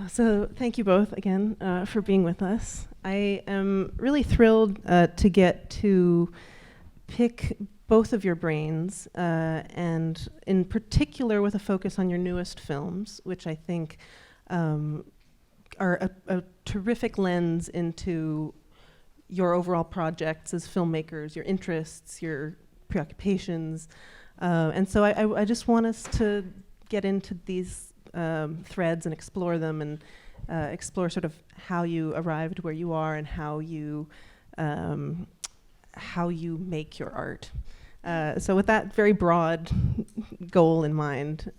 So thank you both again for being with us. I am really thrilled to get to pick both of your brains, and in particular with a focus on your newest films, which I think are a terrific lens into your overall projects as filmmakers, your interests, your preoccupations. And so I just want us to get into these threads and explore them, and explore sort of how you arrived where you are and how you make your art. So with that very broad goal in mind,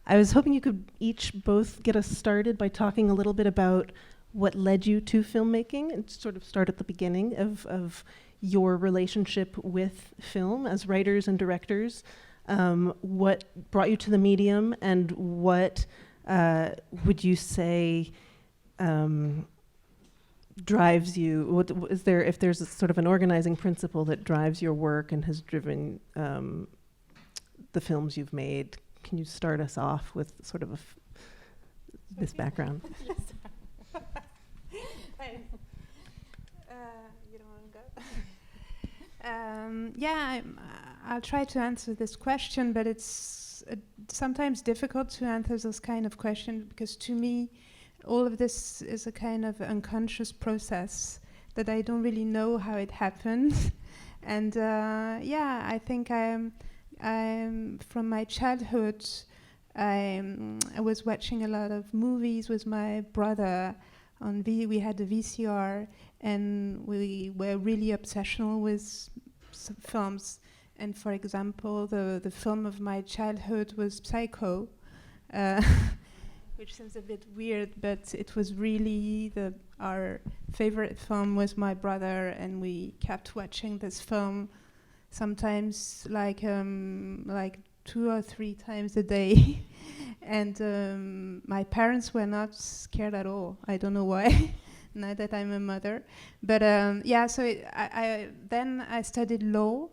I was hoping you could each both get us started by talking a little bit about what led you to filmmaking, and sort of start at the beginning of your relationship with film as writers and directors. What brought you to the medium, and what would you say drives you? What is there, if there's a sort of an organizing principle that drives your work and has driven the films you've made? Can you start us off with sort of this background? Yes. You don't want to go? Yeah, I'll try to answer this question, but it's sometimes difficult to answer those kind of questions, because to me, all of this is a kind of unconscious process that I don't really know how it happened. And yeah, I think I'm from my childhood, I was watching a lot of movies with my brother. We had a VCR, and we were really obsessional with films. And for example, the film of my childhood was Psycho, which seems a bit weird, but it was really our favorite film with my brother, and we kept watching this film sometimes like 2 or 3 times a day. And my parents were not scared at all. I don't know why, now that I'm a mother. But yeah, so then I studied law,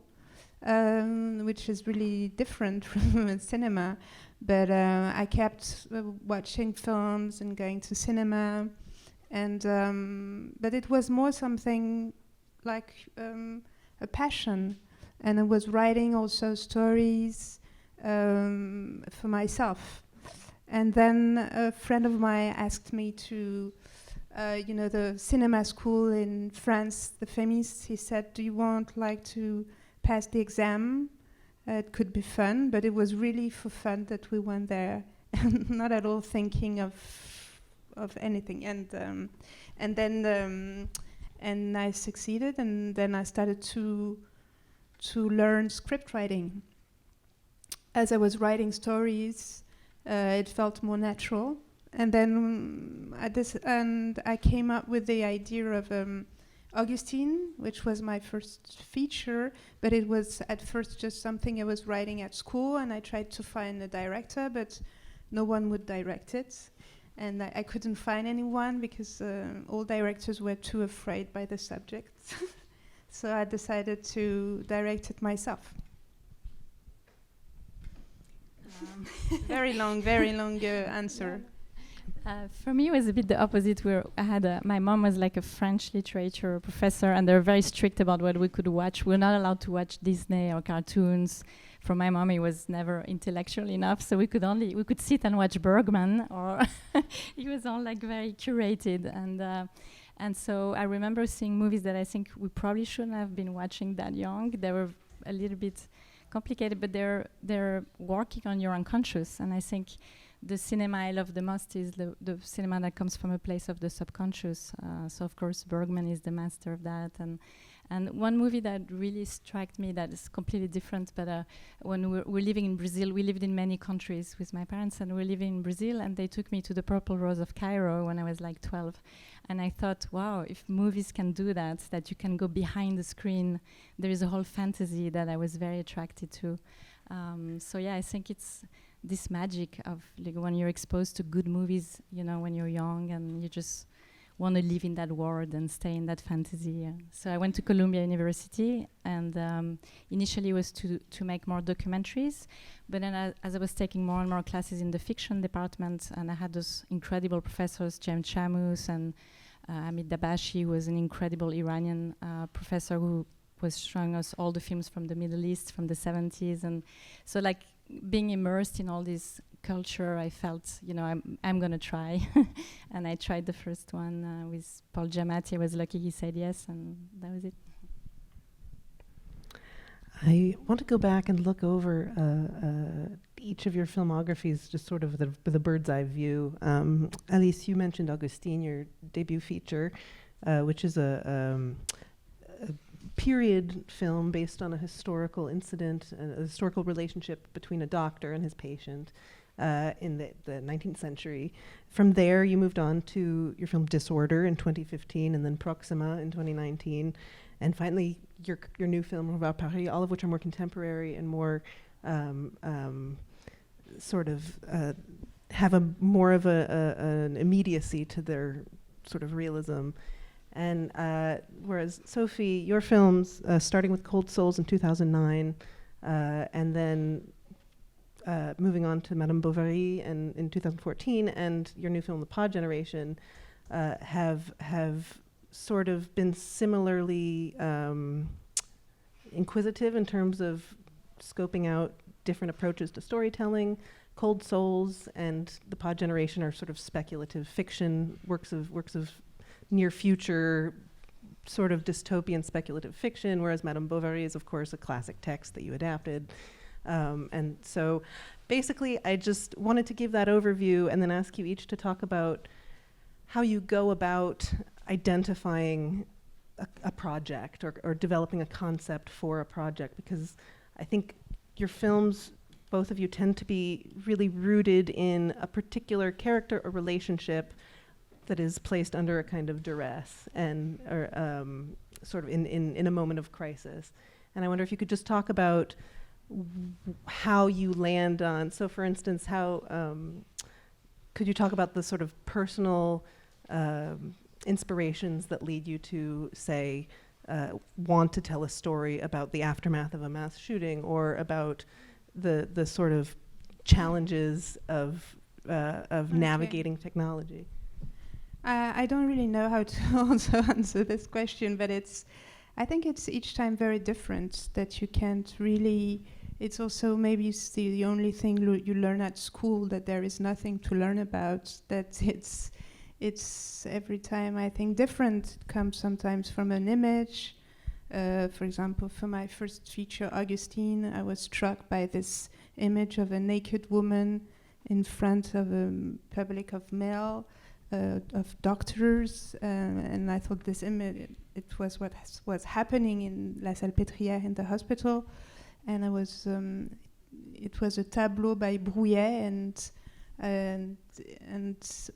which is really different from cinema. But I kept watching films and going to cinema. And but it was more something like a passion. And I was writing also stories for myself. And then a friend of mine asked me to, the cinema school in France, the FEMIS, he said, do you want to pass the exam? It could be fun, but it was really for fun that we went there, not at all thinking of anything. And then I succeeded, and then I started to learn script writing. As I was writing stories, it felt more natural. And then I came up with the idea of Augustine, which was my first feature, but it was at first just something I was writing at school, and I tried to find a director, but no one would direct it. And I couldn't find anyone because all directors were too afraid by the subject. So I decided to direct it myself. Very long answer. For me, it was a bit the opposite. I had my mom was like a French literature professor, and they're very strict about what we could watch. We're not allowed to watch Disney or cartoons. For my mom, it was never intellectual enough, so we could sit and watch Bergman, or it was all like very curated. And so I remember seeing movies that I think we probably shouldn't have been watching that young. They were a little bit complicated, but they're working on your unconscious. And I think the cinema I love the most is the cinema that comes from a place of the subconscious. So of course Bergman is the master of that. And one movie that really struck me that is completely different, but when we're living in Brazil, we lived in many countries with my parents, and we're living in Brazil, and they took me to the Purple Rose of Cairo when I was like 12. And I thought, wow, if movies can do that you can go behind the screen, there is a whole fantasy that I was very attracted to. So yeah, I think it's this magic of like when you're exposed to good movies, when you're young, and you just want to live in that world and stay in that fantasy. So I went to Columbia University, and initially it was to make more documentaries, but then as I was taking more and more classes in the fiction department, and I had those incredible professors, James Chamus and Amit Dabashi, who was an incredible Iranian professor who was showing us all the films from the Middle East from the 70s. And so like being immersed in all this culture, I felt, I'm going to try. And I tried the first one with Paul Giamatti. I was lucky he said yes, and that was it. I want to go back and look over each of your filmographies, just sort of with a bird's eye view. Alice, you mentioned Augustine, your debut feature, which is a period film based on a historical incident, a historical relationship between a doctor and his patient in the 19th century. From there, you moved on to your film Disorder in 2015, and then Proxima in 2019, and finally your new film Revoir Paris, all of which are more contemporary and more sort of have more of an immediacy to their sort of realism. And whereas Sophie, your films, starting with Cold Souls in 2009, and then moving on to Madame Bovary in 2014, and your new film, The Pod Generation, have sort of been similarly inquisitive in terms of scoping out different approaches to storytelling. Cold Souls and The Pod Generation are sort of speculative fiction, works of near future, sort of dystopian speculative fiction, whereas Madame Bovary is, of course, a classic text that you adapted. And so basically, I just wanted to give that overview and then ask you each to talk about how you go about identifying a project or developing a concept for a project, because I think your films, both of you, tend to be really rooted in a particular character or relationship that is placed under a kind of duress and sort of in a moment of crisis. And I wonder if you could just talk about how you land on, so for instance, how could you talk about the sort of personal inspirations that lead you to, say, want to tell a story about the aftermath of a mass shooting, or about the sort of challenges of navigating technology? I don't really know how to also answer this question, but I think it's each time very different, that you can't really, it's also maybe the only thing you learn at school, that there is nothing to learn about, that it's every time, I think, different. It comes sometimes from an image. For example, for my first feature, Augustine, I was struck by this image of a naked woman in front of a public of male, of doctors, and I thought this image, it was what was happening in La Salpêtrière in the hospital, and it was a tableau by Brouillet, and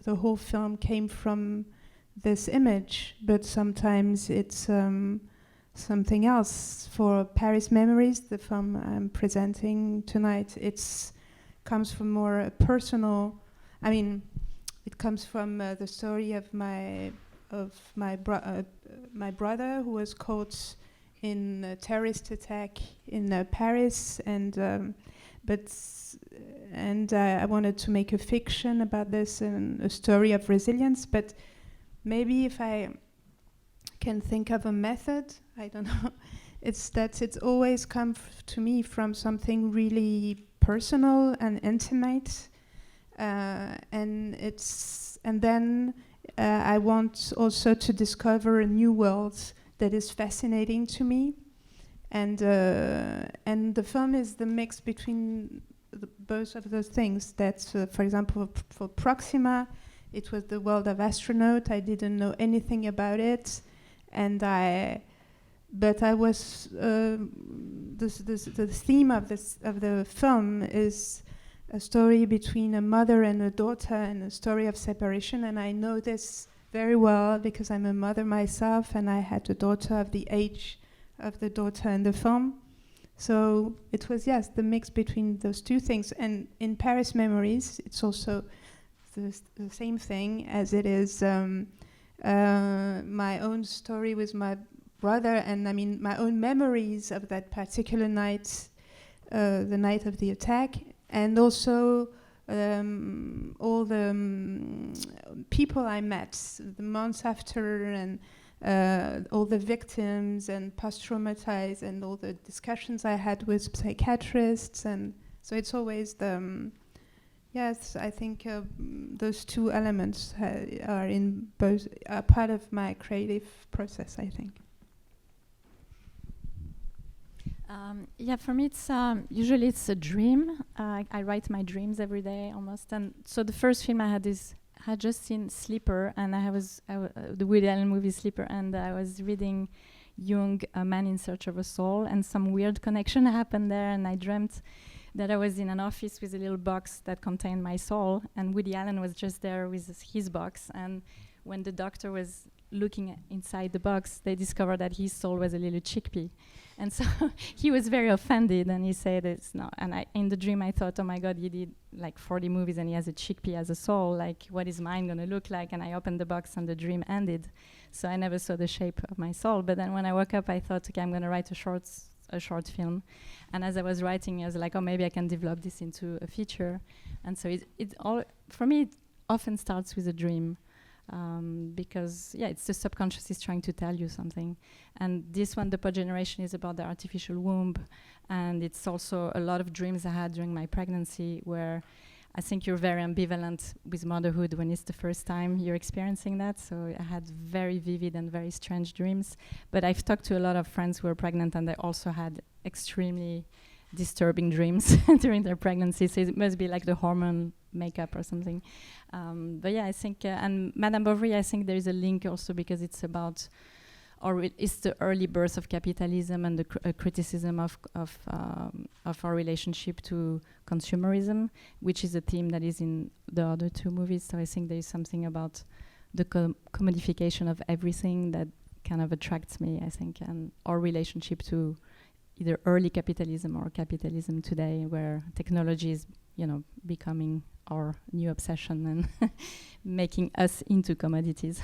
the whole film came from this image, but sometimes it's something else. For Paris Memories, the film I'm presenting tonight, it comes from more personal, it comes from the story of my brother, who was caught in a terrorist attack in Paris, and I wanted to make a fiction about this and a story of resilience. But maybe if I can think of a method, I don't know. It's that it's always come to me from something really personal and intimate. And then I want also to discover a new world that is fascinating to me, and the film is the mix between both of those things. That's for example, for Proxima, it was the world of astronaut. I didn't know anything about it, but I was the theme of the film is a story between a mother and a daughter, and a story of separation. And I know this very well because I'm a mother myself, and I had a daughter of the age of the daughter in the film. So it was, yes, the mix between those two things. And in Paris Memories, it's also the same thing, as it is my own story with my brother, and I mean my own memories of that particular night, the night of the attack, and also all the people I met the months after, and all the victims and post-traumatized, and all the discussions I had with psychiatrists. And so it's always the yes, I think those two elements are in both, are part of my creative process, I think. Yeah, for me, it's usually it's a dream. I write my dreams every day almost, and so the first film I had just seen Sleeper, and the Woody Allen movie Sleeper, and I was reading Jung, A Man in Search of a Soul, and some weird connection happened there, and I dreamt that I was in an office with a little box that contained my soul, and Woody Allen was just there with his box, and when the doctor was looking inside the box, they discovered that his soul was a little chickpea. And so he was very offended, and he said it's not. And in the dream I thought, oh my God, he did like 40 movies and he has a chickpea as a soul, like what is mine gonna look like? And I opened the box and the dream ended. So I never saw the shape of my soul. But then when I woke up, I thought, okay, I'm gonna write a short film. And as I was writing, I was like, oh, maybe I can develop this into a feature. And so it all, for me, it often starts with a dream. Because it's the subconscious is trying to tell you something. And this one, The Pod Generation, is about the artificial womb, and it's also a lot of dreams I had during my pregnancy, where I think you're very ambivalent with motherhood when it's the first time you're experiencing that. So I had very vivid and very strange dreams. But I've talked to a lot of friends who were pregnant, and they also had extremely disturbing dreams during their pregnancy. So it must be like the hormone makeup or something. But yeah, I think, and Madame Bovary, I think there is a link also because it's about, or it's the early birth of capitalism and the criticism of our relationship to consumerism, which is a theme that is in the other two movies. So I think there is something about the commodification of everything that kind of attracts me, I think, and our relationship to either early capitalism or capitalism today, where technology is, becoming our new obsession and making us into commodities.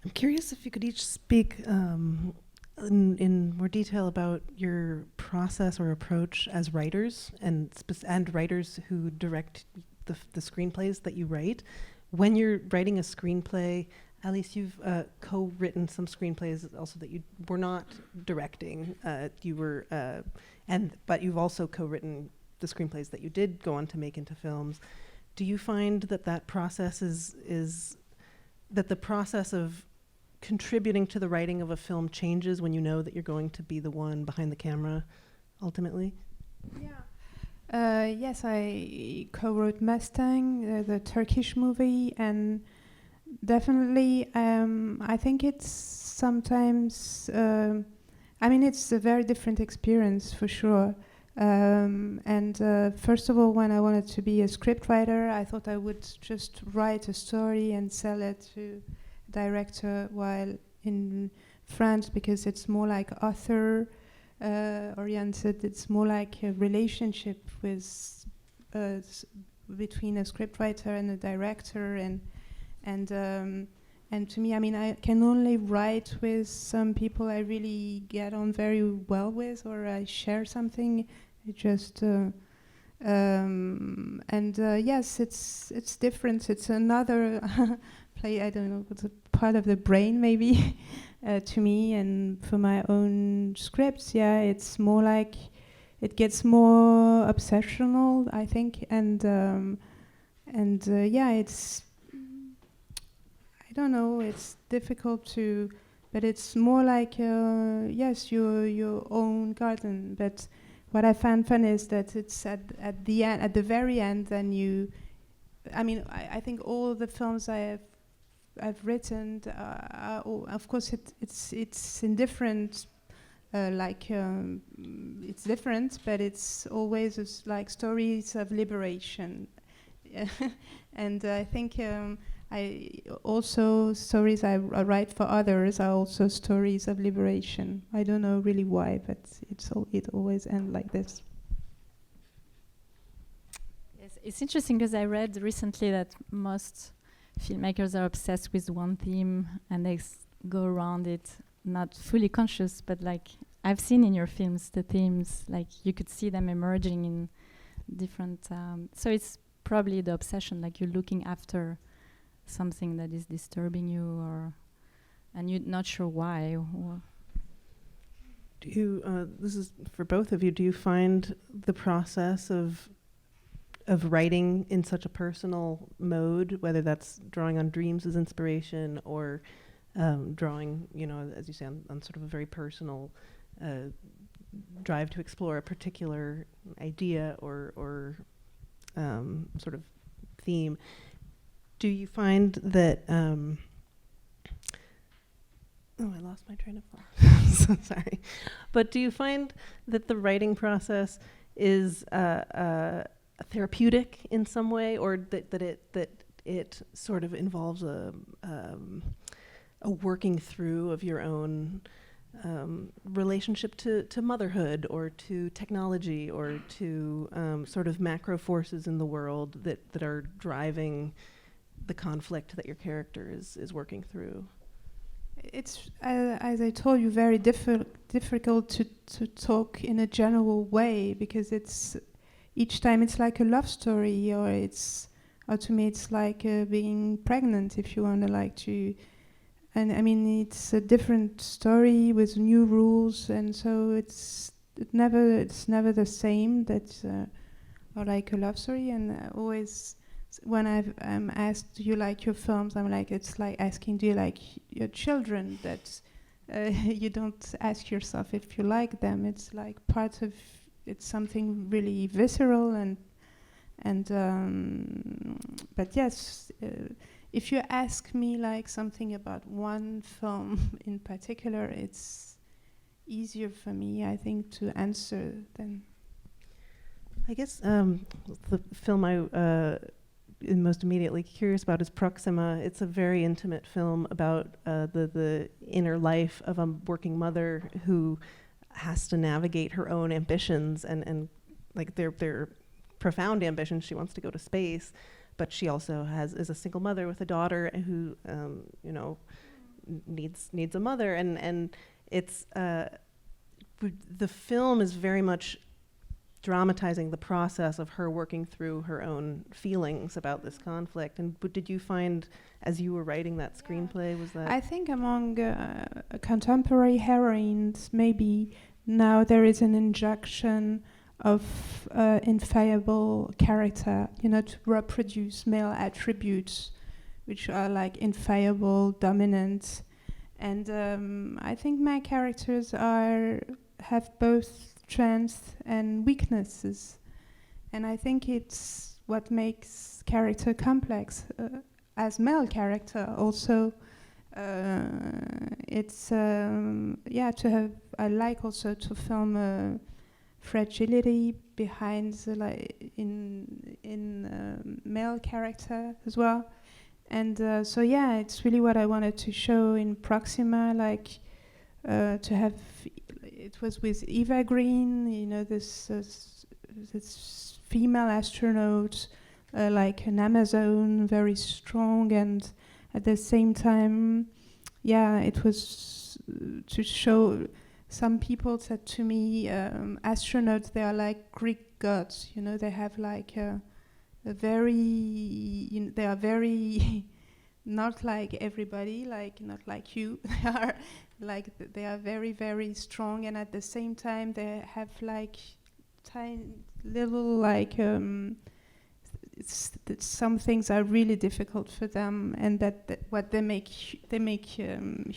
I'm curious if you could each speak in more detail about your process or approach as writers and writers who direct the screenplays that you write. When you're writing a screenplay, at least you've co-written some screenplays also that you were not directing. But you've also co-written the screenplays that you did go on to make into films. Do you find that process is that the process of contributing to the writing of a film changes when you know that you're going to be the one behind the camera ultimately? Yeah. Yes, I co-wrote Mustang, the Turkish movie, and definitely I think it's sometimes, it's a very different experience for sure. First of all, when I wanted to be a scriptwriter, I thought I would just write a story and sell it to a director, while in France, because it's more like author oriented, it's more like a relationship with between a scriptwriter and a director, and to me, I can only write with some people I really get on very well with, or I share something. It just yes, it's different. It's another play. I don't know. It's a part of the brain, maybe, to me, and for my own scripts. Yeah, it's more like it gets more obsessional, I think, and it's. I don't know. It's difficult to, but it's more like yes, your own garden, but. What I found fun is that it's at the end, at the very end, then you. I think all the films I've written, of course, it's in different, it's different, but it's always like stories of liberation, and I think I also stories I write for others are also stories of liberation. I don't know really why, but it always ends like this. Yes, it's interesting because I read recently that most filmmakers are obsessed with one theme and they go around it, not fully conscious, but like I've seen in your films the themes, like you could see them emerging in different. So it's probably the obsession, like you're looking after something that is disturbing you, and you're not sure why. Do you? This is for both of you. Do you find the process of writing in such a personal mode, whether that's drawing on dreams as inspiration or drawing, as you say, on sort of a very personal drive to explore a particular idea or sort of theme? Do you find that... I lost my train of thought. So sorry. But do you find that the writing process is therapeutic in some way, or that it sort of involves a working through of your own relationship to motherhood or to technology or to sort of macro forces in the world that are driving the conflict that your character is working through? It's, as I told you, very difficult to talk in a general way, because it's each time it's like a love story, or to me it's like being pregnant, if you want to. And I mean, it's a different story with new rules, and so it's never the same. Or like a love story, and always. When I'm asked, do you like your films? I'm like, it's like asking, do you like your children? That you don't ask yourself if you like them. It's like it's something really visceral but yes, if you ask me like something about one film in particular, it's easier for me, I think, to answer than. I guess the film I most immediately curious about is Proxima. It's a very intimate film about the inner life of a working mother who has to navigate her own ambitions and like they're profound ambitions. She wants to go to space, but she also is a single mother with a daughter who needs a mother, and it's the film is very much dramatizing the process of her working through her own feelings about this conflict. And did you find, as you were writing that screenplay, was that... I think among contemporary heroines, maybe now there is an injection of infallible character, to reproduce male attributes, which are like infallible, dominant. And I think my characters have both strengths and weaknesses, and I think it's what makes character complex. As male character, also, it's to have. I like also to film fragility behind in male character as well, and it's really what I wanted to show in Proxima, to have. It was with Eva Green, this female astronaut, like an Amazon, very strong, and at the same time, it was to show. Some people said to me, astronauts, they are like Greek gods, they have like a very, they are very not like everybody, not like you. They are they are very, very strong, and at the same time they have like tiny little some things are really difficult for them, and that what they make human,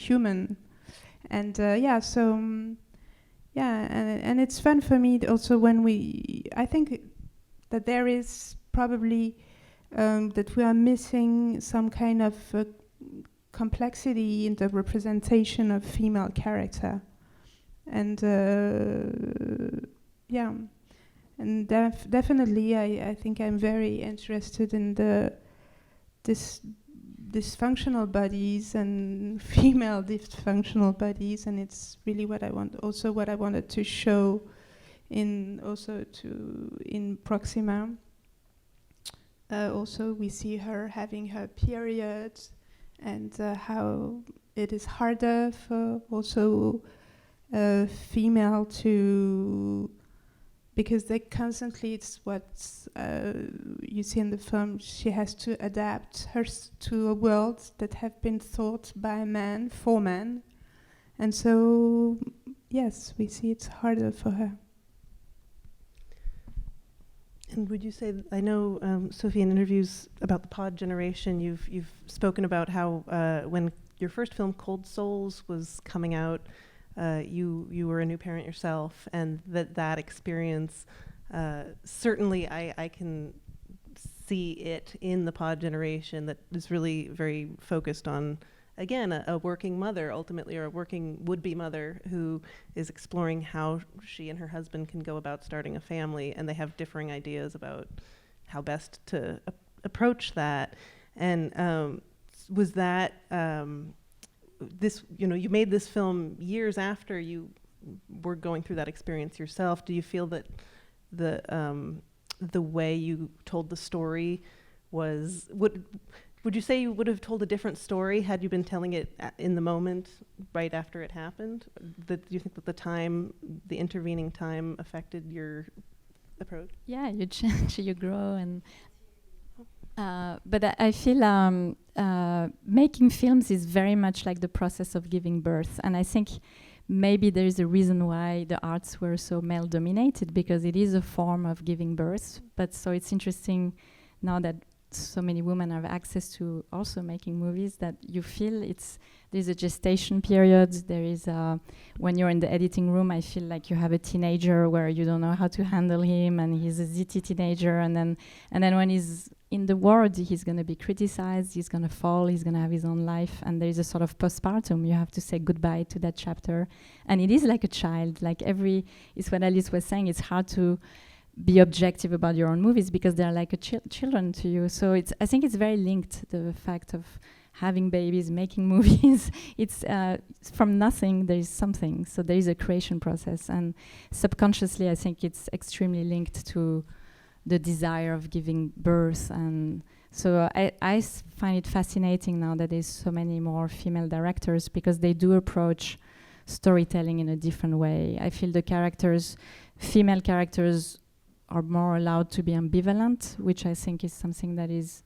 and and it's fun for me also when I think that there is probably that we are missing some kind of complexity in the representation of female character, and and definitely I think I'm very interested in the dysfunctional bodies and female dysfunctional bodies, and it's really what I wanted to show in Proxima. also we see her having her period, and how it is harder for also female to, because they constantly, it's what you see in the film, she has to adapt her to a world that have been thought by men for men, and so yes, we see it's harder for her. And would you say, I know, Sophie, in interviews about the pod generation, you've spoken about how when your first film, Cold Souls, was coming out, you were a new parent yourself, and that experience, certainly I can see it in the pod generation that is really very focused on, again, a working mother, ultimately, or a working would-be mother who is exploring how she and her husband can go about starting a family, and they have differing ideas about how best to approach that. And was that this? You know, you made this film years after you were going through that experience yourself. Do you feel that the way you told the story was would you say you would have told a different story had you been telling it in the moment, right after it happened? Do you think that the intervening time affected your approach? Yeah, you change, you grow, and but I feel making films is very much like the process of giving birth, and I think maybe there is a reason why the arts were so male-dominated, because it is a form of giving birth. But so it's interesting now that so many women have access to also making movies, that you feel there's a gestation period. There is when you're in the editing room, I feel like you have a teenager where you don't know how to handle him, and he's a zitty teenager, and then when he's in the world, he's going to be criticized, he's going to fall, he's going to have his own life, and there's a sort of postpartum. You have to say goodbye to that chapter, and it is like a child. Like it's what Alice was saying, it's hard to be objective about your own movies because they're like children to you. So I think it's very linked, the fact of having babies, making movies. It's from nothing there is something. So there is a creation process, and subconsciously I think it's extremely linked to the desire of giving birth. And so I find it fascinating now that there's so many more female directors, because they do approach storytelling in a different way. I feel female characters are more allowed to be ambivalent, which I think is something that is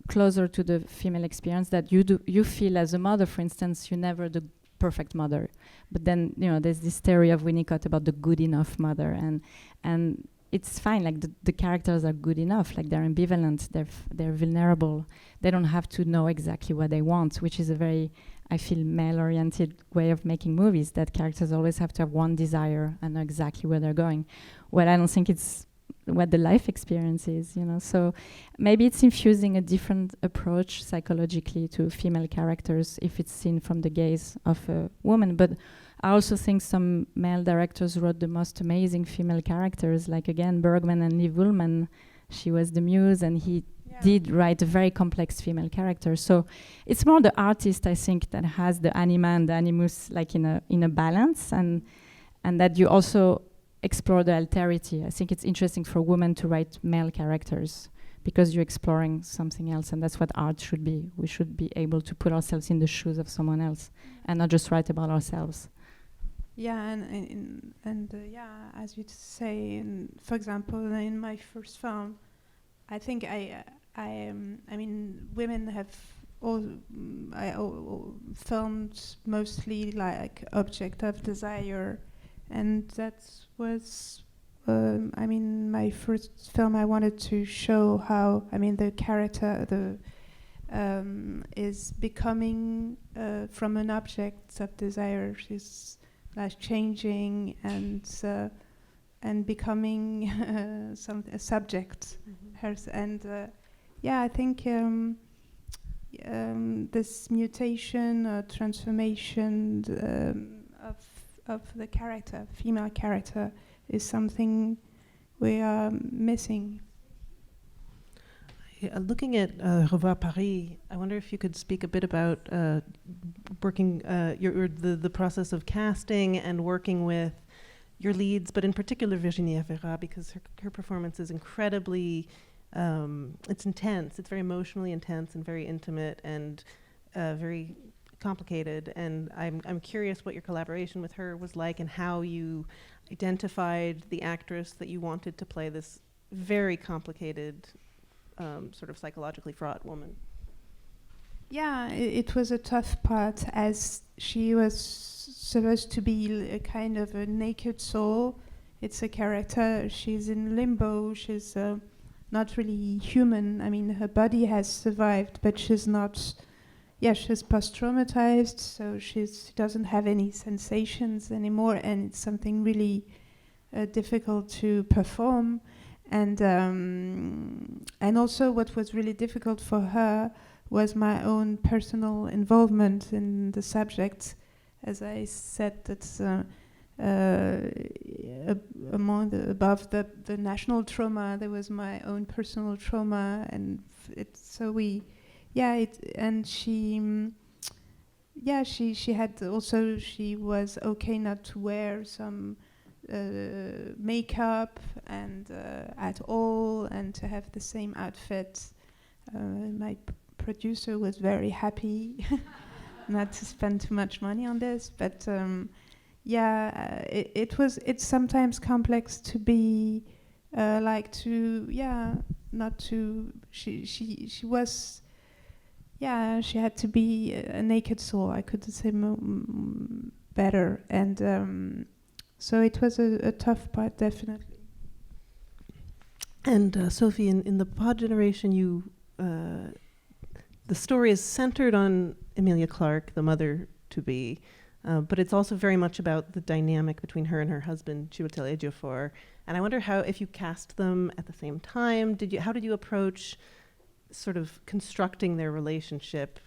closer to the female experience, that you feel as a mother, for instance, you're never the perfect mother. But then, there's this theory of Winnicott about the good enough mother, and it's fine, like the characters are good enough, like they're ambivalent, they're vulnerable, they don't have to know exactly what they want, which is a very, I feel, male-oriented way of making movies, that characters always have to have one desire and know exactly where they're going. Well, I don't think it's what the life experience is, So maybe it's infusing a different approach psychologically to female characters if it's seen from the gaze of a woman. But I also think some male directors wrote the most amazing female characters, like, again, Bergman and Liv Ullmann. She was the muse, and he did write a very complex female character. So it's more the artist, I think, that has the anima and the animus like in a balance, and that you also explore the alterity. I think it's interesting for women to write male characters because you're exploring something else, and that's what art should be. We should be able to put ourselves in the shoes of someone else and not just write about ourselves. Yeah, and as you say, for example, in my first film, I think I mean, women have all filmed mostly like object of desire, and that was, my first film. I wanted to show how, the character, is becoming from an object of desire. She's like changing and becoming a subject. I think this mutation, transformation of the character, female character, is something we are missing. Looking at Revoir Paris, I wonder if you could speak a bit about working the process of casting and working with your leads, but in particular Virginie Efira, because her performance is incredibly it's intense. It's very emotionally intense and very intimate and very complicated. And I'm curious what your collaboration with her was like and how you identified the actress that you wanted to play this very complicated, sort of psychologically fraught woman. Yeah, it was a tough part, as she was supposed to be a kind of a naked soul. It's a character, she's in limbo, she's not really human. I mean, her body has survived, but she's not, she's post-traumatized, so she doesn't have any sensations anymore, and it's something really difficult to perform. And also what was really difficult for her was my own personal involvement in the subject. As I said, that's above the national trauma, there was my own personal trauma, and she had also, she was okay not to wear some makeup and at all, and to have the same outfit. My producer was very happy not to spend too much money on this, but it's sometimes complex to be she had to be a naked soul, I couldn't say better, and so it was a tough part, definitely. And Sophie, in the Pod Generation, the story is centered on Emilia Clarke, the mother-to-be, but it's also very much about the dynamic between her and her husband, Chiwetel Ejiofor. And I wonder if you cast them at the same time. How did you approach sort of constructing their relationship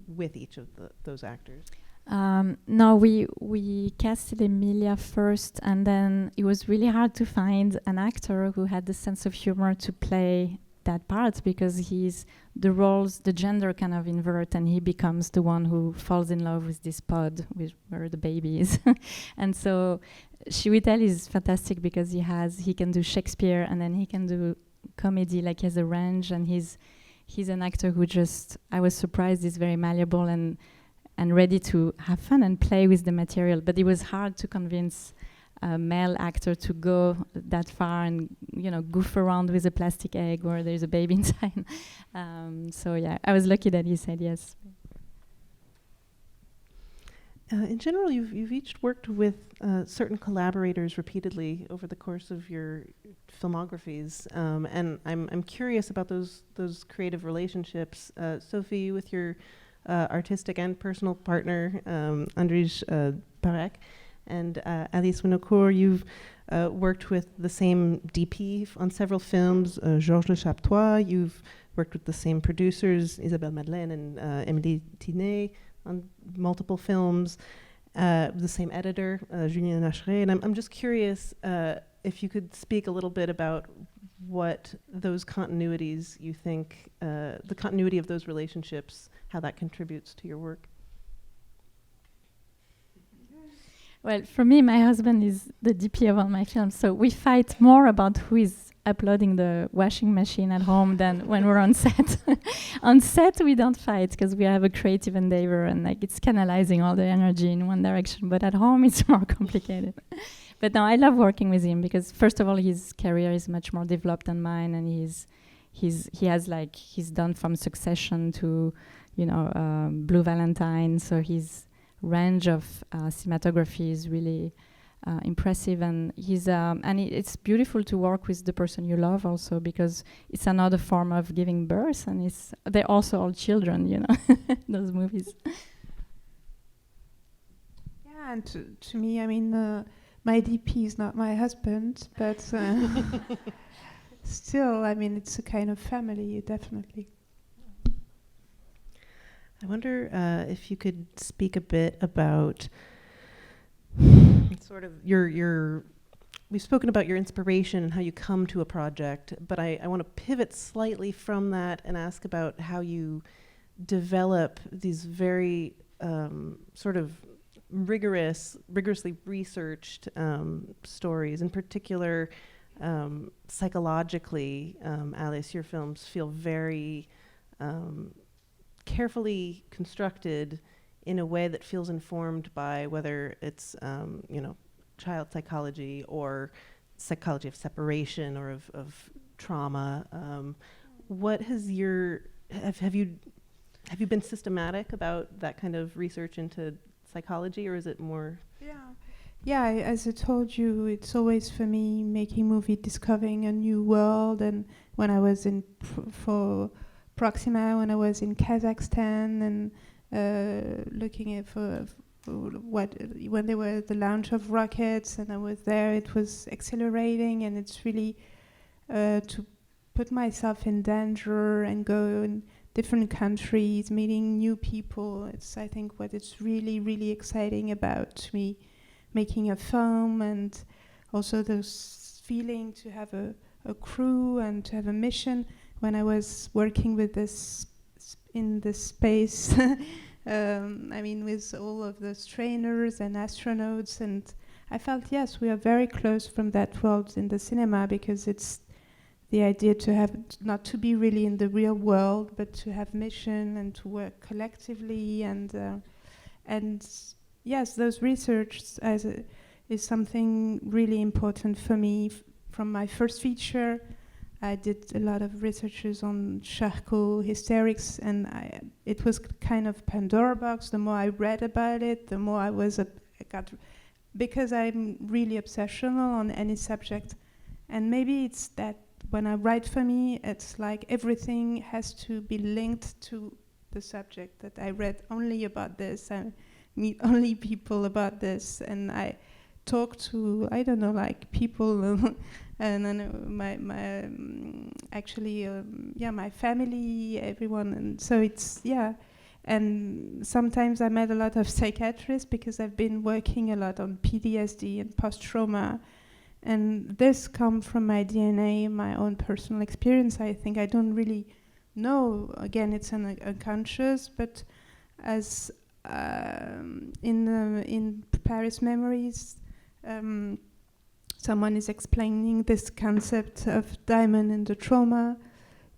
with each of those actors? No, we casted Emilia first, and then it was really hard to find an actor who had the sense of humor to play that part, because the gender kind of invert, and he becomes the one who falls in love with this pod where the baby is. And so Chiwetel is fantastic because he can do Shakespeare, and then he can do comedy, like he has a range, and he's an actor who I was surprised, is very malleable and ready to have fun and play with the material. But it was hard to convince a male actor to go that far and goof around with a plastic egg where there's a baby inside. So yeah, I was lucky that he said yes. In general, you've each worked with certain collaborators repeatedly over the course of your filmographies, and I'm curious about those creative relationships. Sophie, with your artistic and personal partner, Andrzej Parek, and Alice Winocour, you've worked with the same DP on several films, Georges Le Chaptois. You've worked with the same producers, Isabelle Madeleine and Émilie Tinet, on multiple films. The same editor, Julien Nacheret. And I'm just curious if you could speak a little bit about what those continuities you think, the continuity of those relationships, how that contributes to your work. Well, for me, my husband is the DP of all my films, so we fight more about who is uploading the washing machine at home than when we're on set. On set, we don't fight because we have a creative endeavor and it's canalizing all the energy in one direction. But at home, it's more complicated. But no, I love working with him because, first of all, his career is much more developed than mine, and he's done from Succession to, Blue Valentine. So his range of cinematography is really impressive, and it's beautiful to work with the person you love also, because it's another form of giving birth, and they're also all children, those movies. Yeah, and to me, I mean, my DP is not my husband, but still, I mean, it's a kind of family, definitely. I wonder if you could speak a bit about sort of we've spoken about your inspiration and how you come to a project, but I want to pivot slightly from that and ask about how you develop these very sort of rigorously researched stories. In particular, psychologically, Alice, your films feel very carefully constructed in a way that feels informed by whether it's, child psychology or psychology of separation or of trauma. What has have you been systematic about that kind of research into psychology, or is it more? Yeah, as I told you, it's always for me making movie, discovering a new world. And when I was for Proxima, when I was in Kazakhstan, and looking at when there were the launch of rockets, and I was there, it was exhilarating, and it's really to put myself in danger and go in different countries, meeting new people. It's, I think, what it's really, really exciting about me making a film, and also this feeling to have a crew and to have a mission. When I was working with this in this space, with all of those trainers and astronauts, and I felt, yes, we are very close from that world in the cinema, because it's the idea to have not to be really in the real world, but to have mission and to work collectively, and yes, those research is something really important for me. From my first feature, I did a lot of researches on Charcot hysterics, and it was kind of Pandora box. The more I read about it, the more I got, because I'm really obsessional on any subject. And maybe it's that when I write, for me, it's like everything has to be linked to the subject, that I read only about this, I meet only people about this, and I talk to, I don't know, like people, and then my family, everyone, and so it's, and sometimes I met a lot of psychiatrists, because I've been working a lot on PTSD and post-trauma, and this comes from my DNA, my own personal experience. I think I don't really know, again, it's unconscious, but as in Paris Memories, someone is explaining this concept of diamond in the trauma,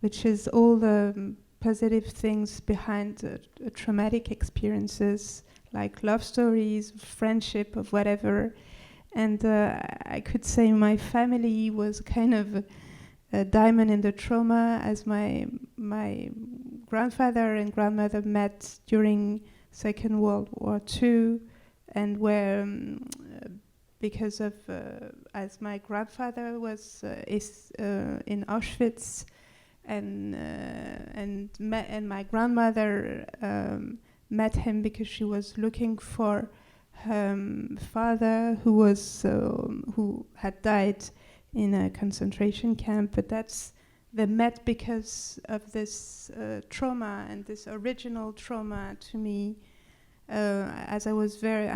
which is all the positive things behind traumatic experiences, like love stories, friendship, of whatever. And I could say my family was kind of a diamond in the trauma, as my grandfather and grandmother met during Second World War II, and where because of as my grandfather was in Auschwitz, and my grandmother met him because she was looking for her father, who had died in a concentration camp. But they met because of this trauma, and this original trauma to me. As I was I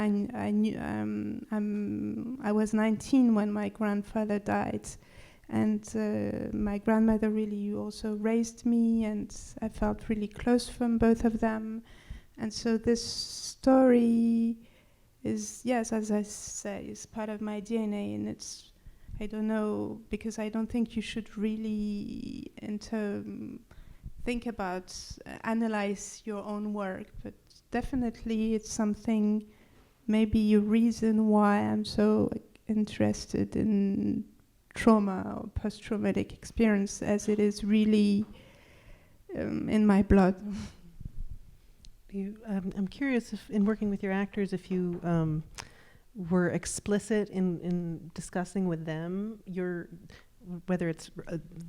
was 19 when my grandfather died, and my grandmother really also raised me, and I felt really close from both of them. And so this story is, yes, as I say, is part of my DNA, and it's, I don't know, because I don't think you should really think about, analyze your own work, but definitely it's something, maybe a reason why I'm so interested in trauma or post-traumatic experience, as it is really in my blood. I'm curious if, in working with your actors, if you were explicit in discussing with them whether it's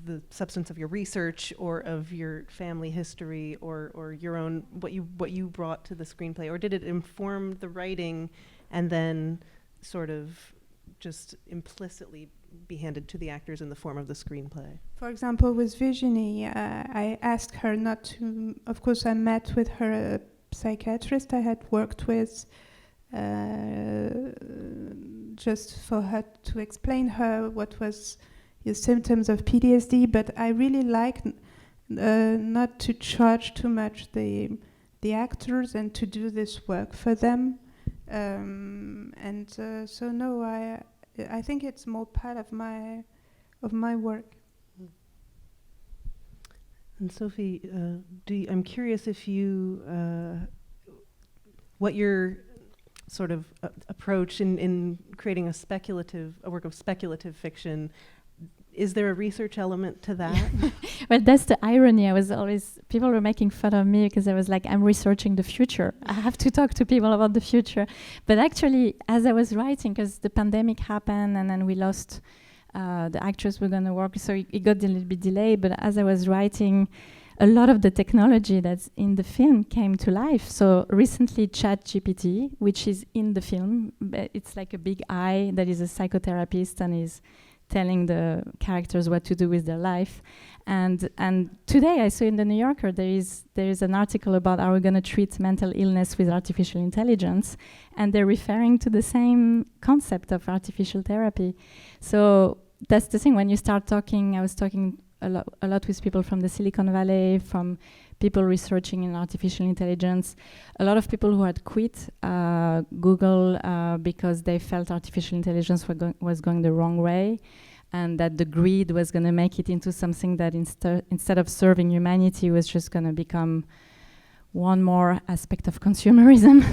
the substance of your research or of your family history or your own, what you brought to the screenplay, or did it inform the writing and then sort of just implicitly be handed to the actors in the form of the screenplay? For example, with Virginie, I asked her not to, of course I met with her psychiatrist I had worked with, just for her to explain her what was the symptoms of PTSD, but I really liked not to charge too much the actors and to do this work for them. So no, I think it's more part of my of my work. And Sophie, I'm curious if you, what your sort of approach in creating a work of speculative fiction, is there a research element to that? Well, that's the irony. People were making fun of me because I was like, I'm researching the future. I have to talk to people about the future. But actually, as I was writing, because the pandemic happened and then we lost the actors were going to work, so it got a little bit delayed. But as I was writing, a lot of the technology that's in the film came to life. So recently, ChatGPT, which is in the film, it's like a big eye that is a psychotherapist and is telling the characters what to do with their life. And today I saw in the New Yorker there is an article about how we're going to treat mental illness with artificial intelligence, and they're referring to the same concept of artificial therapy. So that's the thing. When you start talking, I was talking a lot with people from the Silicon Valley, from people researching in artificial intelligence, a lot of people who had quit Google because they felt artificial intelligence was going the wrong way, and that the greed was going to make it into something that instead of serving humanity was just going to become one more aspect of consumerism.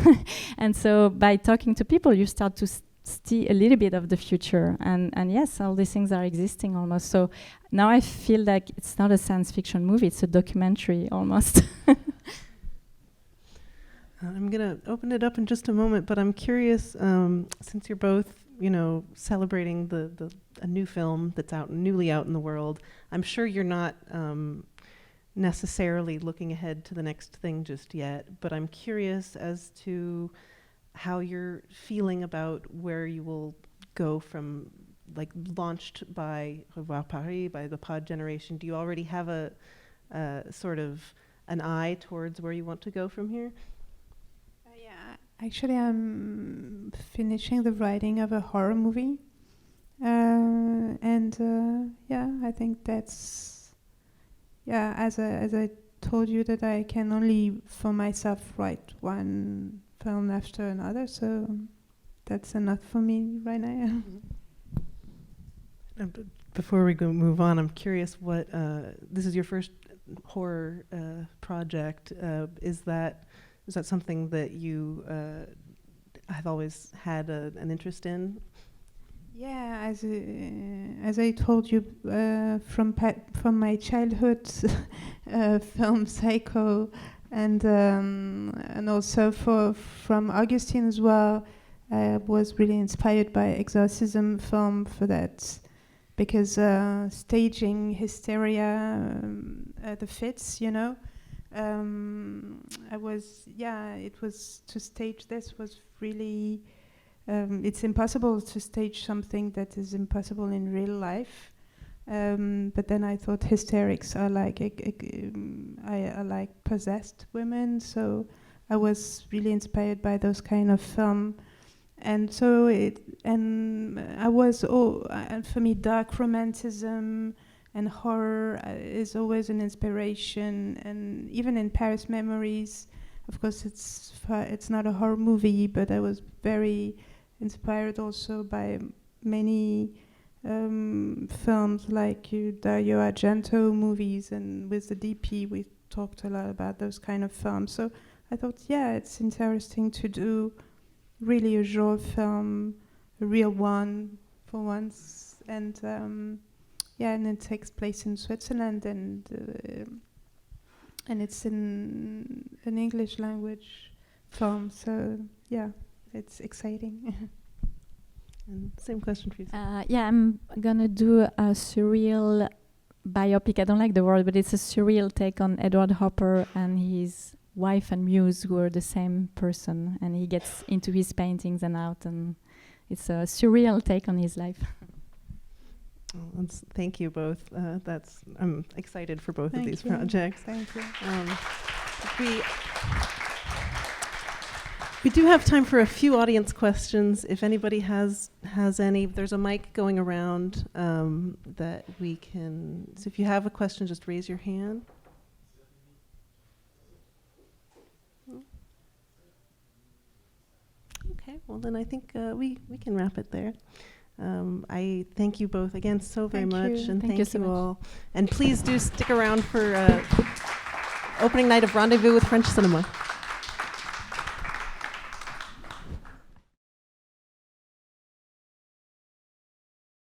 And so by talking to people, you start to see a little bit of the future, and yes, all these things are existing almost. So now I feel like it's not a science fiction movie, it's a documentary almost. I'm going to open it up in just a moment, but I'm curious, since you're both, celebrating a new film that's newly out in the world, I'm sure you're not necessarily looking ahead to the next thing just yet, but I'm curious as to how you're feeling about where you will go from, like, launched by Revoir Paris, by the pod generation. Do you already have a sort of an eye towards where you want to go from here? Yeah, actually I'm finishing the writing of a horror movie. I think that's, as I told you, that I can only for myself write one film after another, so that's enough for me right now. Before we move on, I'm curious what this is your first horror project. Is that something that you have always had an interest in? Yeah, as I told you, from my childhood, film Psycho, and also from Augustine as well. I was really inspired by exorcism film for that, because staging hysteria, the fits, it was to stage this was really. It's impossible to stage something that is impossible in real life. But then I thought hysterics are like I like possessed women, so I was really inspired by those kind of film, and so for me, dark romanticism and horror is always an inspiration. And even in Paris Memories, of course, it's not a horror movie, but I was very inspired also by many films like Dario Argento movies, and with the DP we talked a lot about those kind of films. So I thought, it's interesting to do really a genre film, a real one for once, and and it takes place in Switzerland, and it's in an English language film. So it's exciting. And same question for you. I'm gonna do a surreal biopic. I don't like the word, but it's a surreal take on Edward Hopper and his wife and muse, who are the same person, and he gets into his paintings and out, and it's a surreal take on his life. Thank you both. I'm excited for both of these projects. Thank you. We do have time for a few audience questions. If anybody has any, there's a mic going around that we can. So if you have a question, just raise your hand. Okay. Well, then I think we can wrap it there. I thank you both again so very Thank much, you. and Thank you so much. all. And please do stick around for opening night of Rendezvous with French Cinema.